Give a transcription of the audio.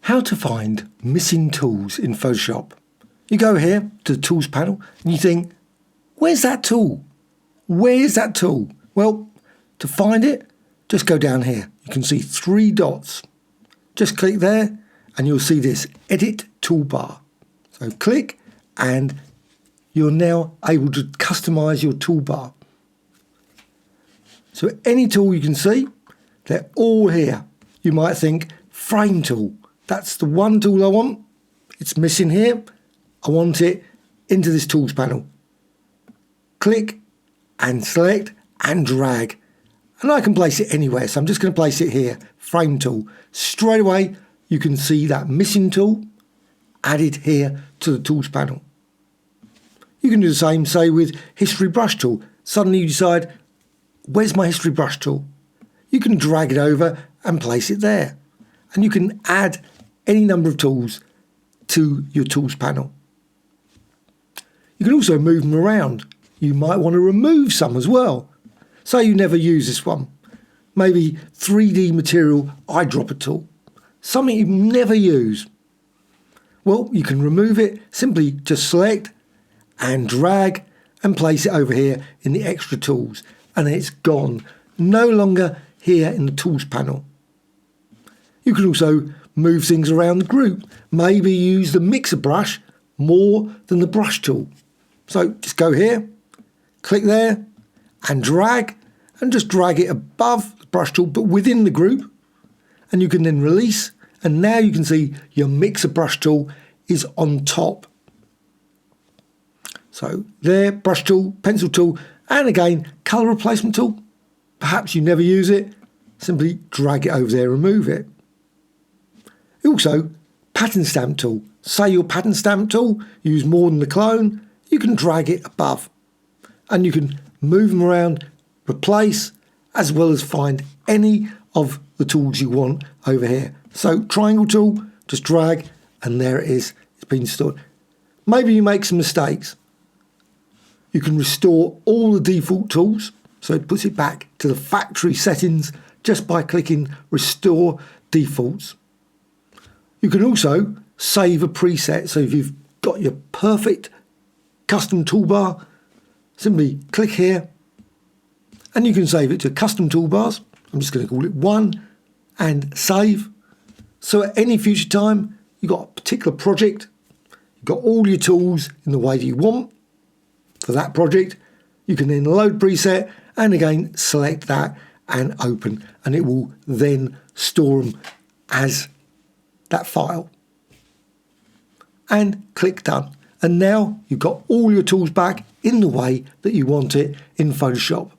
How to find missing tools in Photoshop. You go here to the Tools panel and you think, where's that tool? Where's that tool? Well, to find it, just go down here. You can see 3 dots. Just click there and you'll see this Edit Toolbar. So click and you're now able to customize your toolbar. So any tool you can see, they're all here. You might think, Frame Tool. That's the one tool I want. It's missing here. I want it into this Tools panel. Click and select and drag. And I can place it anywhere. So I'm just going to place it here. Frame Tool. Straight away, you can see that missing tool added here to the Tools panel. You can do the same, say, with History Brush Tool. Suddenly you decide, where's my History Brush Tool? You can drag it over and place it there. And you can add any number of tools to your Tools panel. You can also move them around. You might want to remove some as well. Say you never use this one. Maybe 3D Material Eyedropper Tool. Something you never use. Well, you can remove it. Simply just select and drag and place it over here in the extra tools. And it's gone. No longer here in the Tools panel. You can also move things around the group. Maybe use the mixer brush more than the brush tool. So just go here, click there and just drag it above the brush tool but within the group. And you can then release and now you can see your mixer brush tool is on top. So there, brush tool, pencil tool, and again, colour replacement tool. Perhaps you never use it, simply drag it over there, remove it. Also, pattern stamp tool. Say your pattern stamp tool, use more than the clone, you can drag it above. And you can move them around, replace, as well as find any of the tools you want over here. So triangle tool, just drag, and there it is, it's been stored. Maybe you make some mistakes. You can restore all the default tools, so it puts it back to the factory settings just by clicking Restore Defaults. You can also save a preset, so if you've got your perfect custom toolbar, simply click here and you can save it to custom toolbars. I'm just going to call it 1 and save. So at any future time, you've got a particular project, you've got all your tools in the way that you want for that project. You can then load preset and again select that and open, and it will then store them as that file. And click done. And now you've got all your tools back in the way that you want it in Photoshop.